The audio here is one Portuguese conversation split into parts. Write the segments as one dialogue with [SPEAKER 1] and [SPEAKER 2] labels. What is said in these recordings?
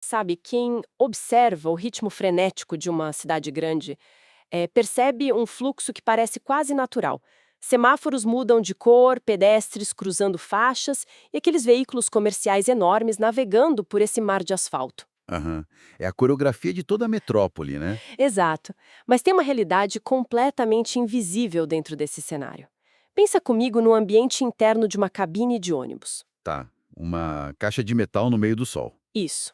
[SPEAKER 1] Sabe, quem observa o ritmo frenético de uma cidade grande, percebe um fluxo que parece quase natural. Semáforos mudam de cor, pedestres cruzando faixas e aqueles veículos comerciais enormes navegando por esse mar de asfalto.
[SPEAKER 2] Aham. É a coreografia de toda a metrópole, né?
[SPEAKER 1] Exato. Mas tem uma realidade completamente invisível dentro desse cenário. Pensa comigo no ambiente interno de uma cabine de ônibus.
[SPEAKER 2] Tá. Uma caixa de metal no meio do sol.
[SPEAKER 1] Isso.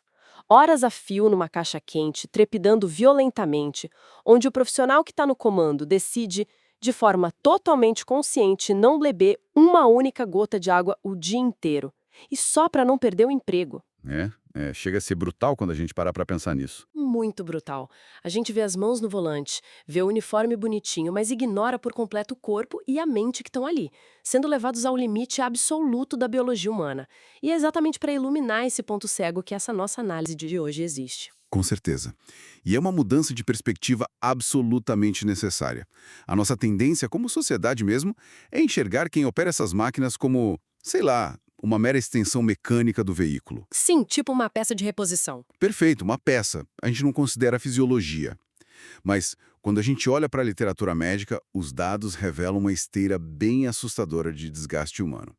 [SPEAKER 1] Horas a fio numa caixa quente, trepidando violentamente, onde o profissional que está no comando decide, de forma totalmente consciente, não beber uma única gota de água o dia inteiro. E só para não perder o emprego.
[SPEAKER 2] Né? Chega a ser brutal quando a gente parar pra pensar nisso.
[SPEAKER 1] Muito brutal. A gente vê as mãos no volante, vê o uniforme bonitinho, mas ignora por completo o corpo e a mente que estão ali, sendo levados ao limite absoluto da biologia humana. E é exatamente para iluminar esse ponto cego que essa nossa análise de hoje existe.
[SPEAKER 2] Com certeza. E é uma mudança de perspectiva absolutamente necessária. A nossa tendência, como sociedade mesmo, é enxergar quem opera essas máquinas como, sei lá, uma mera extensão mecânica do veículo.
[SPEAKER 1] Sim, tipo uma peça de reposição.
[SPEAKER 2] Perfeito, uma peça. A gente não considera a fisiologia. Mas, quando a gente olha para a literatura médica, os dados revelam uma esteira bem assustadora de desgaste humano.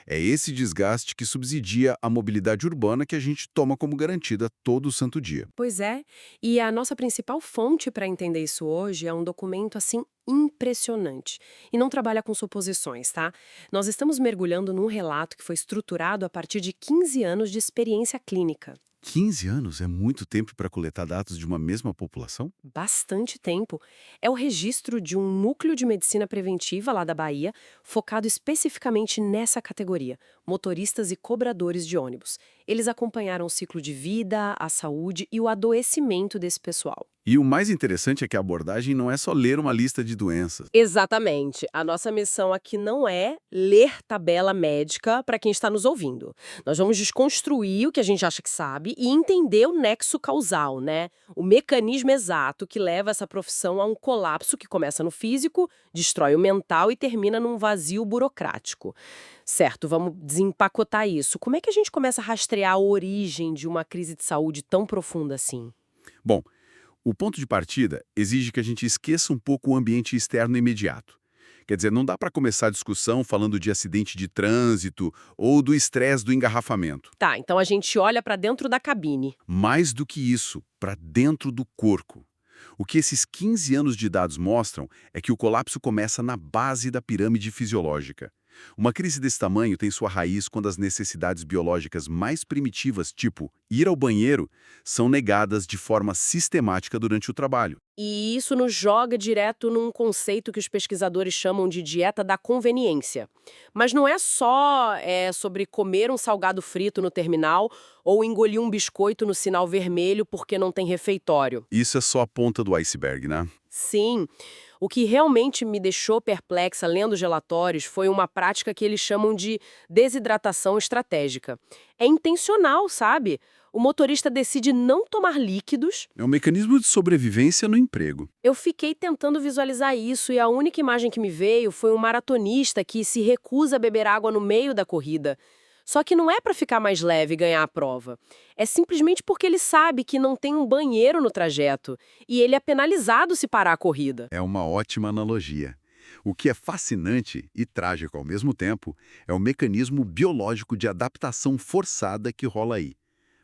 [SPEAKER 2] É esse desgaste que subsidia a mobilidade urbana que a gente toma como garantida todo santo dia.
[SPEAKER 1] Pois é, e a nossa principal fonte para entender isso hoje é um documento assim impressionante. E não trabalha com suposições, tá? Nós estamos mergulhando num relato que foi estruturado a partir de 15 anos de experiência clínica.
[SPEAKER 2] 15 anos é muito tempo para coletar dados de uma mesma população?
[SPEAKER 1] Bastante tempo. É o registro de um núcleo de medicina preventiva lá da Bahia, focado especificamente nessa categoria, motoristas e cobradores de ônibus. Eles acompanharam o ciclo de vida, a saúde e o adoecimento desse pessoal.
[SPEAKER 2] E o mais interessante é que a abordagem não é só ler uma lista de doenças.
[SPEAKER 1] Exatamente. A nossa missão aqui não é ler tabela médica para quem está nos ouvindo. Nós vamos desconstruir o que a gente acha que sabe e entender o nexo causal, né? O mecanismo exato que leva essa profissão a um colapso que começa no físico, destrói o mental e termina num vazio burocrático. Certo, vamos desempacotar isso. Como é que a gente começa a rastrear a origem de uma crise de saúde tão profunda assim?
[SPEAKER 2] Bom, o ponto de partida exige que a gente esqueça um pouco o ambiente externo imediato. Quer dizer, não dá para começar a discussão falando de acidente de trânsito ou do estresse do engarrafamento.
[SPEAKER 1] Tá, então a gente olha para dentro da cabine.
[SPEAKER 2] Mais do que isso, para dentro do corpo. O que esses 15 anos de dados mostram é que o colapso começa na base da pirâmide fisiológica. Uma crise desse tamanho tem sua raiz quando as necessidades biológicas mais primitivas, tipo ir ao banheiro, são negadas de forma sistemática durante o trabalho.
[SPEAKER 1] E isso nos joga direto num conceito que os pesquisadores chamam de dieta da conveniência. Mas não é só sobre comer um salgado frito no terminal ou engolir um biscoito no sinal vermelho porque não tem refeitório.
[SPEAKER 2] Isso é só a ponta do iceberg, né?
[SPEAKER 1] Sim, o que realmente me deixou perplexa lendo os relatórios foi uma prática que eles chamam de desidratação estratégica. É intencional, sabe? O motorista decide não tomar líquidos.
[SPEAKER 2] É um mecanismo de sobrevivência no emprego.
[SPEAKER 1] Eu fiquei tentando visualizar isso e a única imagem que me veio foi um maratonista que se recusa a beber água no meio da corrida. Só que não é para ficar mais leve e ganhar a prova. É simplesmente porque ele sabe que não tem um banheiro no trajeto e ele é penalizado se parar a corrida.
[SPEAKER 2] É uma ótima analogia. O que é fascinante e trágico ao mesmo tempo é o mecanismo biológico de adaptação forçada que rola aí.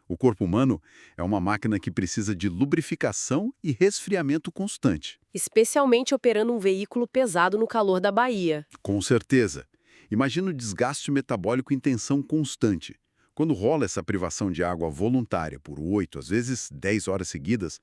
[SPEAKER 2] O corpo humano é uma máquina que precisa de lubrificação e resfriamento constante.
[SPEAKER 1] Especialmente operando um veículo pesado no calor da Bahia.
[SPEAKER 2] Com certeza. Imagina o desgaste metabólico em tensão constante. Quando rola essa privação de água voluntária por 8, às vezes 10 horas seguidas,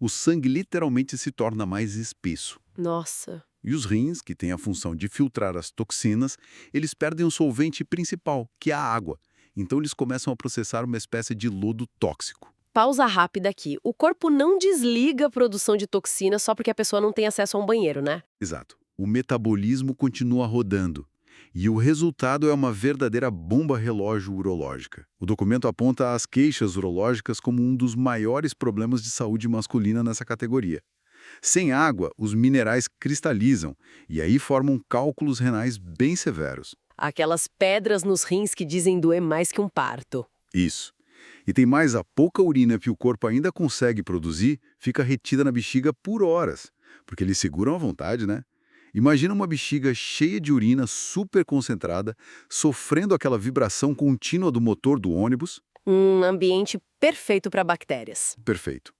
[SPEAKER 2] o sangue literalmente se torna mais espesso.
[SPEAKER 1] Nossa.
[SPEAKER 2] E os rins, que têm a função de filtrar as toxinas, eles perdem o solvente principal, que é a água. Então eles começam a processar uma espécie de lodo tóxico.
[SPEAKER 1] Pausa rápida aqui. O corpo não desliga a produção de toxina só porque a pessoa não tem acesso a um banheiro, né?
[SPEAKER 2] Exato. O metabolismo continua rodando. E o resultado é uma verdadeira bomba relógio urológica. O documento aponta as queixas urológicas como um dos maiores problemas de saúde masculina nessa categoria. Sem água, os minerais cristalizam e aí formam cálculos renais bem severos.
[SPEAKER 1] Aquelas pedras nos rins que dizem doer mais que um parto.
[SPEAKER 2] Isso. E tem mais, a pouca urina que o corpo ainda consegue produzir fica retida na bexiga por horas, porque eles seguram à vontade, né? Imagina uma bexiga cheia de urina super concentrada, sofrendo aquela vibração contínua do motor do ônibus.
[SPEAKER 1] Um ambiente perfeito para bactérias.
[SPEAKER 2] Perfeito.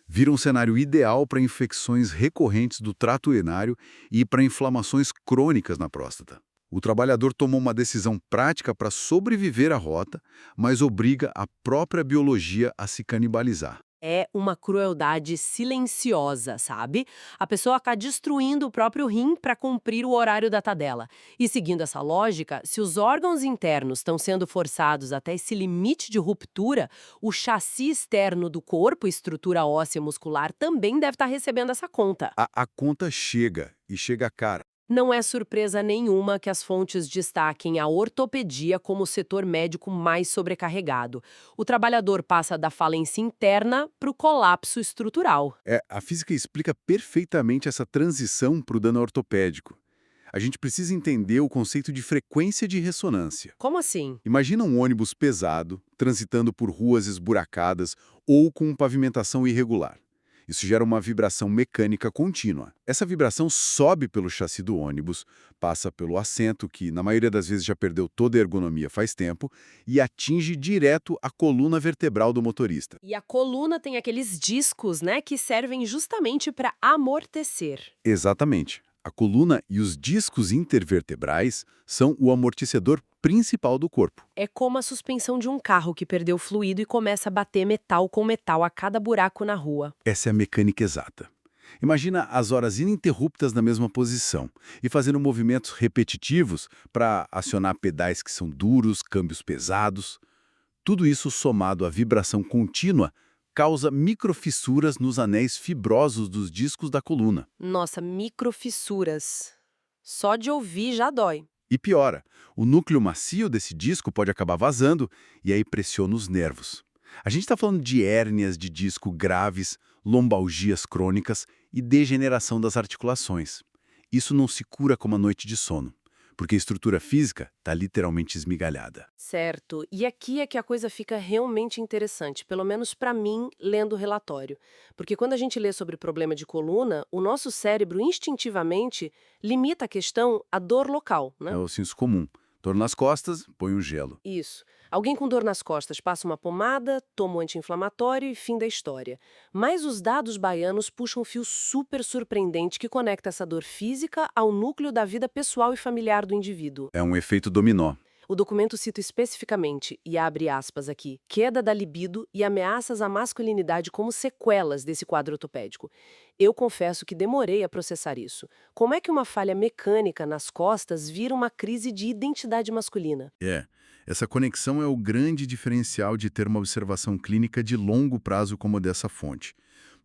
[SPEAKER 2] Vira um cenário ideal para infecções recorrentes do trato urinário e para inflamações crônicas na próstata. O trabalhador tomou uma decisão prática para sobreviver à rota, mas obriga a própria biologia a se canibalizar.
[SPEAKER 1] É uma crueldade silenciosa, sabe? A pessoa está destruindo o próprio rim para cumprir o horário da dela. E seguindo essa lógica, se os órgãos internos estão sendo forçados até esse limite de ruptura, o chassi externo do corpo, estrutura óssea e muscular, também deve estar recebendo essa conta.
[SPEAKER 2] A conta chega, e chega cara.
[SPEAKER 1] Não é surpresa nenhuma que as fontes destaquem a ortopedia como o setor médico mais sobrecarregado. O trabalhador passa da falência interna para o colapso estrutural.
[SPEAKER 2] A física explica perfeitamente essa transição para o dano ortopédico. A gente precisa entender o conceito de frequência de ressonância.
[SPEAKER 1] Como assim?
[SPEAKER 2] Imagina um ônibus pesado, transitando por ruas esburacadas ou com pavimentação irregular. Isso gera uma vibração mecânica contínua. Essa vibração sobe pelo chassi do ônibus, passa pelo assento, que na maioria das vezes já perdeu toda a ergonomia faz tempo, e atinge direto a coluna vertebral do motorista.
[SPEAKER 1] E a coluna tem aqueles discos, né, que servem justamente para amortecer.
[SPEAKER 2] Exatamente. A coluna e os discos intervertebrais são o amortecedor principal do corpo.
[SPEAKER 1] É como a suspensão de um carro que perdeu fluido e começa a bater metal com metal a cada buraco na rua.
[SPEAKER 2] Essa é a mecânica exata. Imagina as horas ininterruptas na mesma posição e fazendo movimentos repetitivos para acionar pedais que são duros, câmbios pesados. Tudo isso somado à vibração contínua causa microfissuras nos anéis fibrosos dos discos da coluna.
[SPEAKER 1] Nossa, microfissuras. Só de ouvir já dói.
[SPEAKER 2] E piora, o núcleo macio desse disco pode acabar vazando e aí pressiona os nervos. A gente está falando de hérnias de disco graves, lombalgias crônicas e degeneração das articulações. Isso não se cura com uma noite de sono, porque a estrutura física está literalmente esmigalhada.
[SPEAKER 1] Certo. E aqui é que a coisa fica realmente interessante, pelo menos para mim, lendo o relatório. Porque quando a gente lê sobre problema de coluna, o nosso cérebro instintivamente limita a questão à dor local, né?
[SPEAKER 2] É o senso comum. Dor nas costas, põe um gelo.
[SPEAKER 1] Isso. Alguém com dor nas costas passa uma pomada, toma um anti-inflamatório e fim da história. Mas os dados baianos puxam um fio super surpreendente que conecta essa dor física ao núcleo da vida pessoal e familiar do indivíduo.
[SPEAKER 2] É um efeito dominó.
[SPEAKER 1] O documento cita especificamente, e abre aspas aqui, queda da libido e ameaças à masculinidade como sequelas desse quadro ortopédico. Eu confesso que demorei a processar isso. Como é que uma falha mecânica nas costas vira uma crise de identidade masculina?
[SPEAKER 2] Essa conexão é o grande diferencial de ter uma observação clínica de longo prazo como a dessa fonte.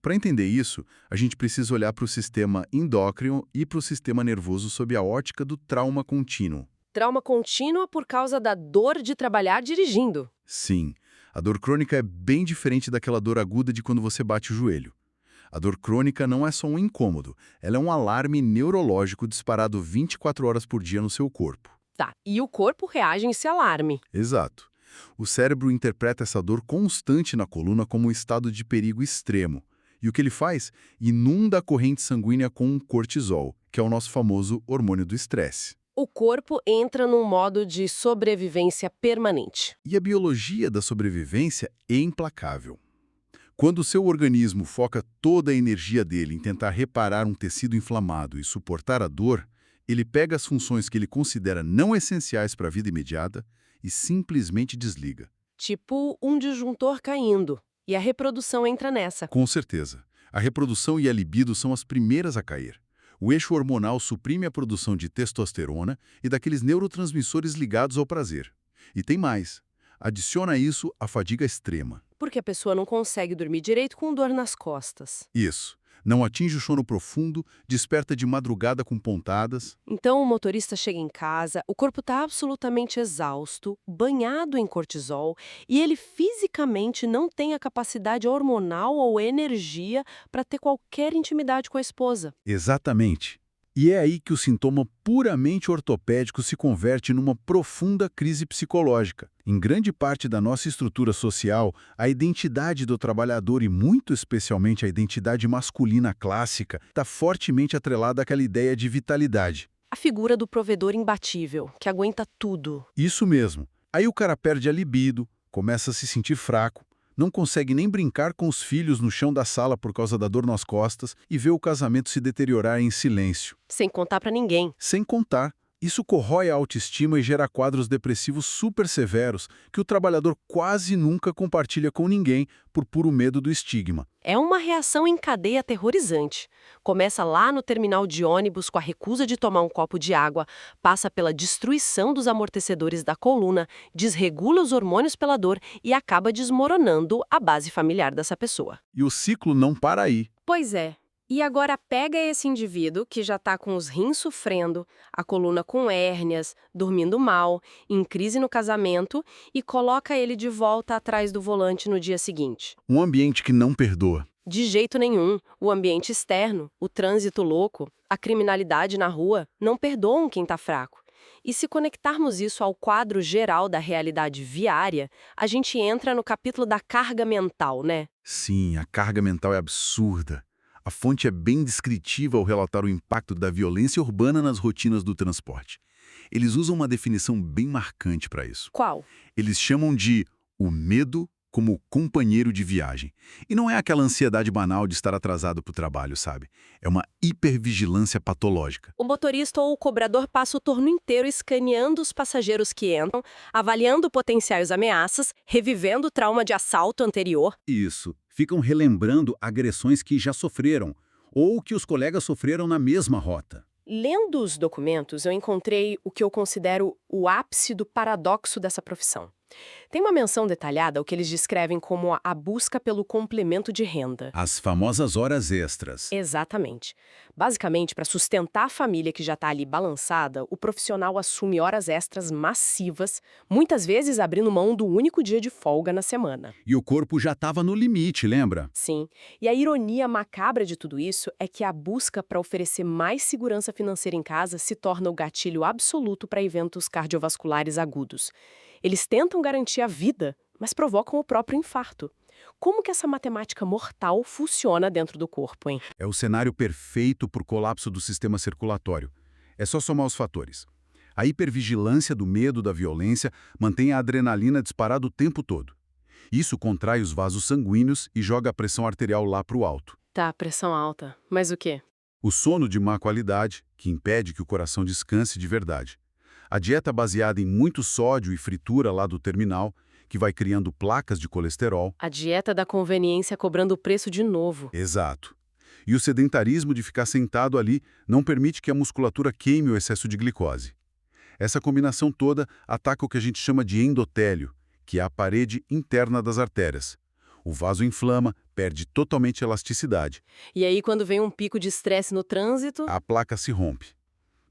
[SPEAKER 2] Para entender isso, a gente precisa olhar para o sistema endócrino e para o sistema nervoso sob a ótica do trauma contínuo.
[SPEAKER 1] Trauma contínua por causa da dor de trabalhar dirigindo.
[SPEAKER 2] Sim, a dor crônica é bem diferente daquela dor aguda de quando você bate o joelho. A dor crônica não é só um incômodo, ela é um alarme neurológico disparado 24 horas por dia no seu corpo.
[SPEAKER 1] Tá, e o corpo reage a esse alarme.
[SPEAKER 2] Exato. O cérebro interpreta essa dor constante na coluna como um estado de perigo extremo. E o que ele faz? Inunda a corrente sanguínea com um cortisol, que é o nosso famoso hormônio do estresse.
[SPEAKER 1] O corpo entra num modo de sobrevivência permanente.
[SPEAKER 2] E a biologia da sobrevivência é implacável. Quando o seu organismo foca toda a energia dele em tentar reparar um tecido inflamado e suportar a dor, ele pega as funções que ele considera não essenciais para a vida imediata e simplesmente desliga.
[SPEAKER 1] Tipo um disjuntor caindo. E a reprodução entra nessa.
[SPEAKER 2] Com certeza. A reprodução e a libido são as primeiras a cair. O eixo hormonal suprime a produção de testosterona e daqueles neurotransmissores ligados ao prazer. E tem mais. Adiciona a isso a fadiga extrema.
[SPEAKER 1] Porque a pessoa não consegue dormir direito com dor nas costas.
[SPEAKER 2] Isso. Não atinge o sono profundo, desperta de madrugada com pontadas.
[SPEAKER 1] Então o motorista chega em casa, o corpo está absolutamente exausto, banhado em cortisol, e ele fisicamente não tem a capacidade hormonal ou energia para ter qualquer intimidade com a esposa.
[SPEAKER 2] Exatamente. E é aí que o sintoma puramente ortopédico se converte numa profunda crise psicológica. Em grande parte da nossa estrutura social, a identidade do trabalhador e, muito especialmente, a identidade masculina clássica está fortemente atrelada àquela ideia de vitalidade.
[SPEAKER 1] A figura do provedor imbatível, que aguenta tudo.
[SPEAKER 2] Isso mesmo. Aí o cara perde a libido, começa a se sentir fraco, não consegue nem brincar com os filhos no chão da sala por causa da dor nas costas e vê o casamento se deteriorar em silêncio.
[SPEAKER 1] Sem contar pra ninguém.
[SPEAKER 2] Sem contar, isso corrói a autoestima e gera quadros depressivos super severos que o trabalhador quase nunca compartilha com ninguém por puro medo do estigma.
[SPEAKER 1] É uma reação em cadeia aterrorizante. Começa lá no terminal de ônibus com a recusa de tomar um copo de água, passa pela destruição dos amortecedores da coluna, desregula os hormônios pela dor e acaba desmoronando a base familiar dessa pessoa.
[SPEAKER 2] E o ciclo não para aí.
[SPEAKER 1] Pois é. E agora pega esse indivíduo que já está com os rins sofrendo, a coluna com hérnias, dormindo mal, em crise no casamento e coloca ele de volta atrás do volante no dia seguinte.
[SPEAKER 2] Um ambiente que não perdoa.
[SPEAKER 1] De jeito nenhum, o ambiente externo, o trânsito louco, a criminalidade na rua não perdoam quem está fraco. E se conectarmos isso ao quadro geral da realidade viária, a gente entra no capítulo da carga mental, né?
[SPEAKER 2] Sim, a carga mental é absurda. A fonte é bem descritiva ao relatar o impacto da violência urbana nas rotinas do transporte. Eles usam uma definição bem marcante para isso.
[SPEAKER 1] Qual?
[SPEAKER 2] Eles chamam de o medo como companheiro de viagem. E não é aquela ansiedade banal de estar atrasado para o trabalho, sabe? É uma hipervigilância patológica.
[SPEAKER 1] O motorista ou o cobrador passa o turno inteiro escaneando os passageiros que entram, avaliando potenciais ameaças, revivendo o trauma de assalto anterior.
[SPEAKER 3] Isso. Ficam relembrando agressões que já sofreram, ou que os colegas sofreram na mesma rota.
[SPEAKER 1] Lendo os documentos, eu encontrei o que eu considero o ápice do paradoxo dessa profissão. Tem uma menção detalhada ao que eles descrevem como a busca pelo complemento de renda.
[SPEAKER 3] As famosas horas extras.
[SPEAKER 1] Exatamente. Basicamente, para sustentar a família que já está ali balançada, o profissional assume horas extras massivas, muitas vezes abrindo mão do único dia de folga na semana.
[SPEAKER 3] E o corpo já estava no limite, lembra?
[SPEAKER 1] Sim. E a ironia macabra de tudo isso é que a busca para oferecer mais segurança financeira em casa se torna o gatilho absoluto para eventos cardiovasculares agudos. Eles tentam garantir a vida, mas provocam o próprio infarto. Como que essa matemática mortal funciona dentro do corpo, hein?
[SPEAKER 2] É o cenário perfeito para o colapso do sistema circulatório. É só somar os fatores. A hipervigilância do medo da violência mantém a adrenalina disparada o tempo todo. Isso contrai os vasos sanguíneos e joga a pressão arterial lá para o alto.
[SPEAKER 1] Tá, pressão alta. Mas o quê?
[SPEAKER 2] O sono de má qualidade, que impede que o coração descanse de verdade. A dieta baseada em muito sódio e fritura lá do terminal, que vai criando placas de colesterol.
[SPEAKER 1] A dieta da conveniência cobrando o preço de novo.
[SPEAKER 2] Exato. E o sedentarismo de ficar sentado ali não permite que a musculatura queime o excesso de glicose. Essa combinação toda ataca o que a gente chama de endotélio, que é a parede interna das artérias. O vaso inflama, perde totalmente elasticidade.
[SPEAKER 1] E aí, quando vem um pico de estresse no trânsito...
[SPEAKER 2] A placa se rompe.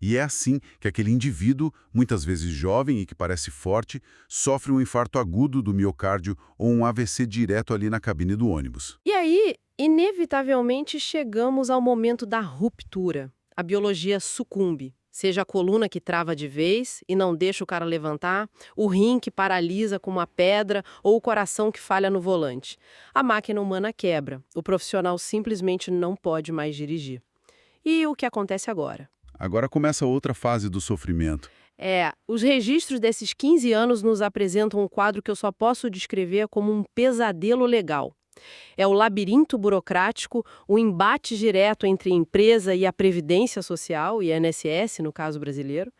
[SPEAKER 2] E é assim que aquele indivíduo, muitas vezes jovem e que parece forte, sofre um infarto agudo do miocárdio ou um AVC direto ali na cabine do ônibus.
[SPEAKER 1] E aí, inevitavelmente, chegamos ao momento da ruptura. A biologia sucumbe. Seja a coluna que trava de vez e não deixa o cara levantar, o rim que paralisa com uma pedra ou o coração que falha no volante. A máquina humana quebra. O profissional simplesmente não pode mais dirigir. E o que acontece agora?
[SPEAKER 2] Agora começa outra fase do sofrimento.
[SPEAKER 1] Os registros desses 15 anos nos apresentam um quadro que eu só posso descrever como um pesadelo legal. É o labirinto burocrático, o embate direto entre a empresa e a Previdência Social, e INSS, no caso brasileiro.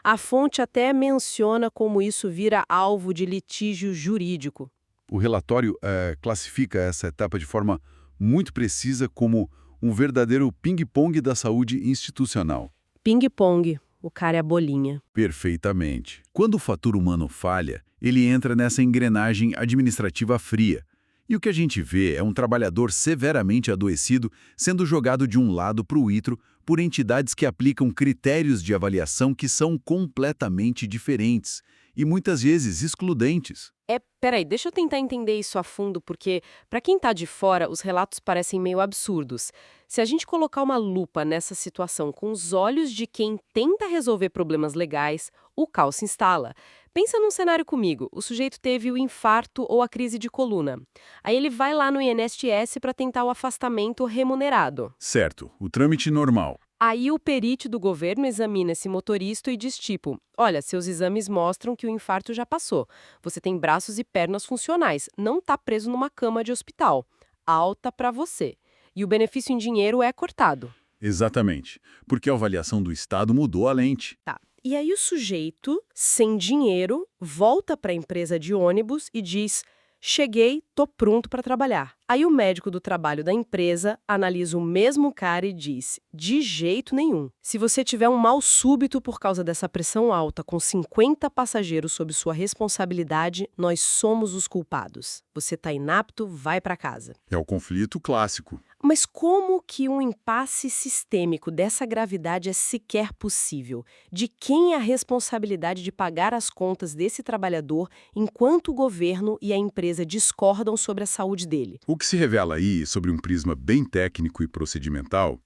[SPEAKER 1] A fonte até menciona como isso vira alvo de litígio jurídico.
[SPEAKER 2] O relatório classifica essa etapa de forma muito precisa como um verdadeiro ping-pong da saúde institucional.
[SPEAKER 1] Ping-pong, o cara é a bolinha.
[SPEAKER 2] Perfeitamente. Quando o fator humano falha, ele entra nessa engrenagem administrativa fria. E o que a gente vê é um trabalhador severamente adoecido sendo jogado de um lado para o outro por entidades que aplicam critérios de avaliação que são completamente diferentes e muitas vezes excludentes.
[SPEAKER 1] Peraí, deixa eu tentar entender isso a fundo, porque, para quem tá de fora, os relatos parecem meio absurdos. Se a gente colocar uma lupa nessa situação com os olhos de quem tenta resolver problemas legais, o caos se instala. Pensa num cenário comigo: o sujeito teve o infarto ou a crise de coluna. Aí ele vai lá no INSS para tentar o afastamento remunerado.
[SPEAKER 2] Certo, o trâmite normal.
[SPEAKER 1] Aí o perito do governo examina esse motorista e diz tipo, olha, seus exames mostram que o infarto já passou. Você tem braços e pernas funcionais, não tá preso numa cama de hospital. Alta pra você. E o benefício em dinheiro é cortado.
[SPEAKER 2] Exatamente, porque a avaliação do Estado mudou a lente.
[SPEAKER 1] Tá. E aí o sujeito, sem dinheiro, volta pra empresa de ônibus e diz, cheguei, tô pronto pra trabalhar. Aí o médico do trabalho da empresa analisa o mesmo cara e diz, de jeito nenhum. Se você tiver um mal súbito por causa dessa pressão alta com 50 passageiros sob sua responsabilidade, nós somos os culpados. Você tá inapto, vai pra casa.
[SPEAKER 2] É o conflito clássico.
[SPEAKER 1] Mas como que um impasse sistêmico dessa gravidade é sequer possível? De quem é a responsabilidade de pagar as contas desse trabalhador enquanto o governo e a empresa discordam sobre a saúde dele?
[SPEAKER 2] O que se revela aí, sobre um prisma bem técnico e procedimental,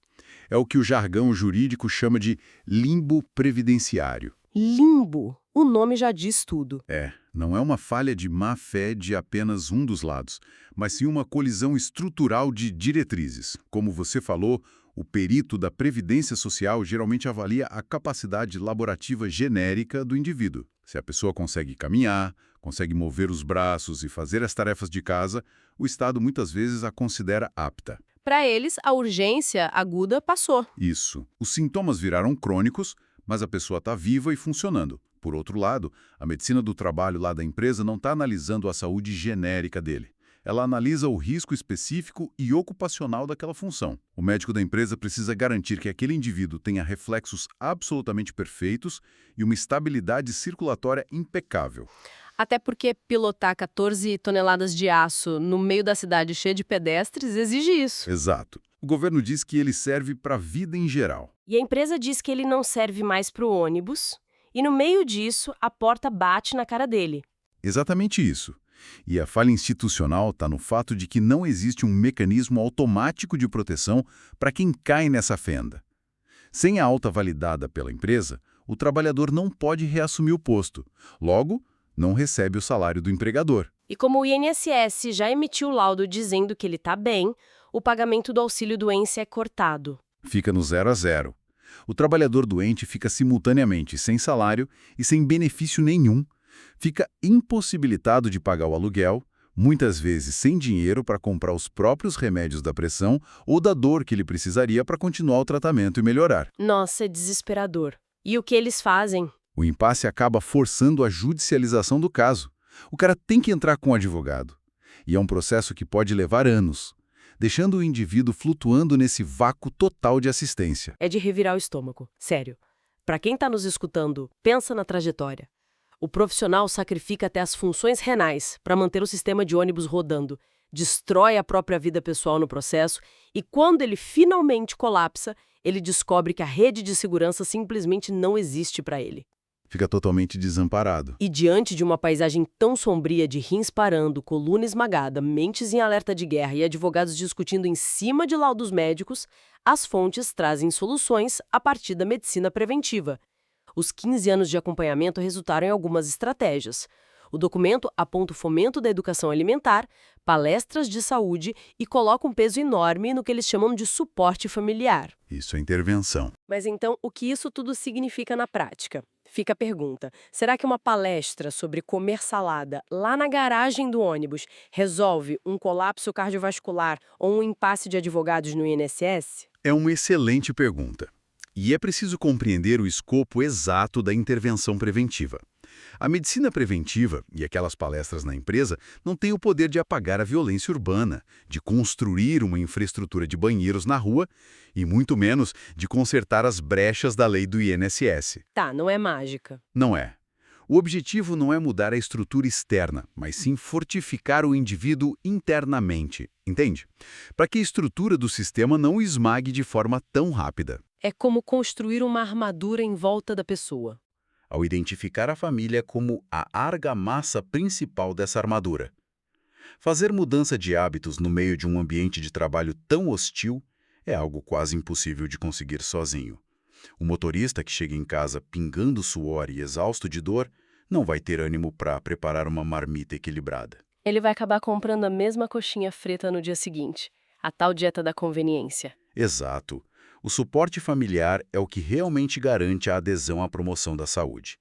[SPEAKER 2] é o que o jargão jurídico chama de limbo previdenciário.
[SPEAKER 1] Limbo. O nome já diz tudo.
[SPEAKER 2] Não é uma falha de má-fé de apenas um dos lados, mas sim uma colisão estrutural de diretrizes. Como você falou, o perito da Previdência Social geralmente avalia a capacidade laborativa genérica do indivíduo. Se a pessoa consegue caminhar, consegue mover os braços e fazer as tarefas de casa, o Estado muitas vezes a considera apta.
[SPEAKER 1] Para eles, a urgência aguda passou.
[SPEAKER 2] Isso. Os sintomas viraram crônicos, mas a pessoa está viva e funcionando. Por outro lado, a medicina do trabalho lá da empresa não está analisando a saúde genérica dele. Ela analisa o risco específico e ocupacional daquela função. O médico da empresa precisa garantir que aquele indivíduo tenha reflexos absolutamente perfeitos e uma estabilidade circulatória impecável.
[SPEAKER 1] Até porque pilotar 14 toneladas de aço no meio da cidade cheia de pedestres exige isso.
[SPEAKER 2] Exato. O governo diz que ele serve para a vida em geral.
[SPEAKER 1] E a empresa diz que ele não serve mais para o ônibus. E no meio disso, a porta bate na cara dele.
[SPEAKER 2] Exatamente isso. E a falha institucional está no fato de que não existe um mecanismo automático de proteção para quem cai nessa fenda. Sem a alta validada pela empresa, o trabalhador não pode reassumir o posto. Logo, não recebe o salário do empregador.
[SPEAKER 1] E como o INSS já emitiu o laudo dizendo que ele está bem, o pagamento do auxílio-doença é cortado.
[SPEAKER 2] Fica no 0 a 0. O trabalhador doente fica simultaneamente sem salário e sem benefício nenhum. Fica impossibilitado de pagar o aluguel, muitas vezes sem dinheiro para comprar os próprios remédios da pressão ou da dor que ele precisaria para continuar o tratamento e melhorar.
[SPEAKER 1] Nossa, é desesperador. E o que eles fazem?
[SPEAKER 2] O impasse acaba forçando a judicialização do caso. O cara tem que entrar com um advogado. E é um processo que pode levar anos, deixando o indivíduo flutuando nesse vácuo total de assistência.
[SPEAKER 1] É de revirar o estômago. Sério. Para quem está nos escutando, pensa na trajetória. O profissional sacrifica até as funções renais para manter o sistema de ônibus rodando, destrói a própria vida pessoal no processo e, quando ele finalmente colapsa, ele descobre que a rede de segurança simplesmente não existe para ele.
[SPEAKER 2] Fica totalmente desamparado.
[SPEAKER 1] E diante de uma paisagem tão sombria de rins parando, coluna esmagada, mentes em alerta de guerra e advogados discutindo em cima de laudos médicos, as fontes trazem soluções a partir da medicina preventiva. Os 15 anos de acompanhamento resultaram em algumas estratégias. O documento aponta o fomento da educação alimentar, palestras de saúde e coloca um peso enorme no que eles chamam de suporte familiar.
[SPEAKER 2] Isso é intervenção.
[SPEAKER 1] Mas então, o que isso tudo significa na prática? Fica a pergunta, será que uma palestra sobre comer salada lá na garagem do ônibus resolve um colapso cardiovascular ou um impasse de advogados no INSS?
[SPEAKER 2] É uma excelente pergunta. E é preciso compreender o escopo exato da intervenção preventiva. A medicina preventiva, e aquelas palestras na empresa, não tem o poder de apagar a violência urbana, de construir uma infraestrutura de banheiros na rua e muito menos de consertar as brechas da lei do INSS.
[SPEAKER 1] Tá, não é mágica.
[SPEAKER 2] Não é. O objetivo não é mudar a estrutura externa, mas sim fortificar o indivíduo internamente, entende? Para que a estrutura do sistema não o esmague de forma tão rápida.
[SPEAKER 1] É como construir uma armadura em volta da pessoa.
[SPEAKER 3] ao identificar a família como a argamassa principal dessa armadura. Fazer mudança de hábitos no meio de um ambiente de trabalho tão hostil é algo quase impossível de conseguir sozinho. O motorista que chega em casa pingando suor e exausto de dor não vai ter ânimo para preparar uma marmita equilibrada.
[SPEAKER 1] Ele vai acabar comprando a mesma coxinha frita no dia seguinte, a tal dieta da conveniência.
[SPEAKER 3] Exato. O suporte familiar é o que realmente garante a adesão à promoção da saúde.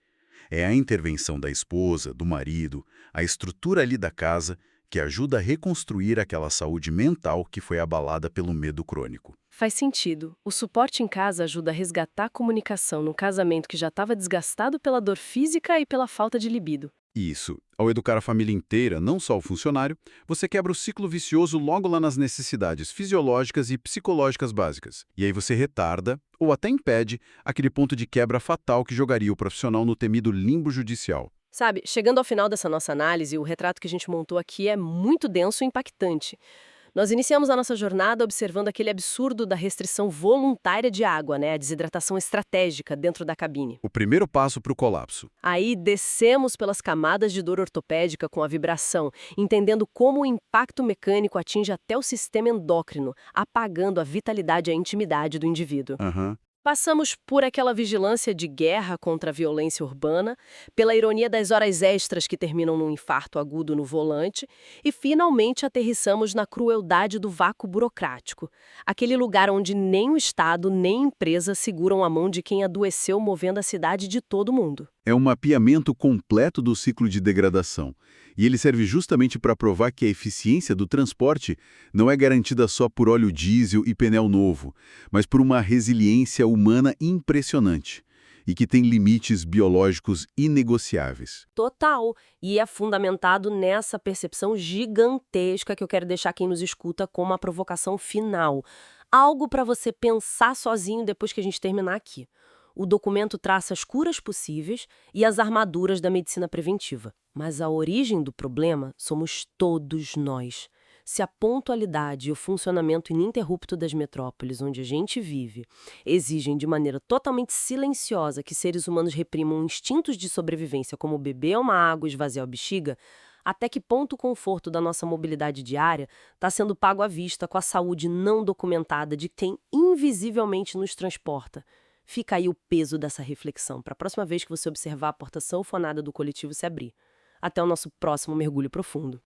[SPEAKER 3] É a intervenção da esposa, do marido, a estrutura ali da casa que ajuda a reconstruir aquela saúde mental que foi abalada pelo medo crônico.
[SPEAKER 1] Faz sentido. O suporte em casa ajuda a resgatar a comunicação num casamento que já estava desgastado pela dor física e pela falta de libido.
[SPEAKER 2] Isso. Ao educar a família inteira, não só o funcionário, você quebra o ciclo vicioso logo lá nas necessidades fisiológicas e psicológicas básicas. E aí você retarda, ou até impede, aquele ponto de quebra fatal que jogaria o profissional no temido limbo judicial.
[SPEAKER 1] Sabe, chegando ao final dessa nossa análise, o retrato que a gente montou aqui é muito denso e impactante. Nós iniciamos a nossa jornada observando aquele absurdo da restrição voluntária de água, né, a desidratação estratégica dentro da cabine.
[SPEAKER 2] O primeiro passo para o colapso.
[SPEAKER 1] Aí descemos pelas camadas de dor ortopédica com a vibração, entendendo como o impacto mecânico atinge até o sistema endócrino, apagando a vitalidade e a intimidade do indivíduo.
[SPEAKER 2] Aham.
[SPEAKER 1] Passamos por aquela vigilância de guerra contra a violência urbana, pela ironia das horas extras que terminam num infarto agudo no volante, e finalmente aterrissamos na crueldade do vácuo burocrático, aquele lugar onde nem o Estado nem a empresa seguram a mão de quem adoeceu movendo a cidade de todo mundo.
[SPEAKER 2] É um mapeamento completo do ciclo de degradação. E ele serve justamente para provar que a eficiência do transporte não é garantida só por óleo diesel e pneu novo, mas por uma resiliência humana impressionante e que tem limites biológicos inegociáveis.
[SPEAKER 1] Total. E é fundamentado nessa percepção gigantesca que eu quero deixar quem nos escuta como a provocação final. Algo para você pensar sozinho depois que a gente terminar aqui. O documento traça as curas possíveis e as armaduras da medicina preventiva. Mas a origem do problema somos todos nós. Se a pontualidade e o funcionamento ininterrupto das metrópoles onde a gente vive exigem de maneira totalmente silenciosa que seres humanos reprimam instintos de sobrevivência como beber uma água e esvaziar a bexiga, até que ponto o conforto da nossa mobilidade diária está sendo pago à vista com a saúde não documentada de quem invisivelmente nos transporta? Fica aí o peso dessa reflexão para a próxima vez que você observar a porta sanfonada do coletivo se abrir. Até o nosso próximo mergulho profundo.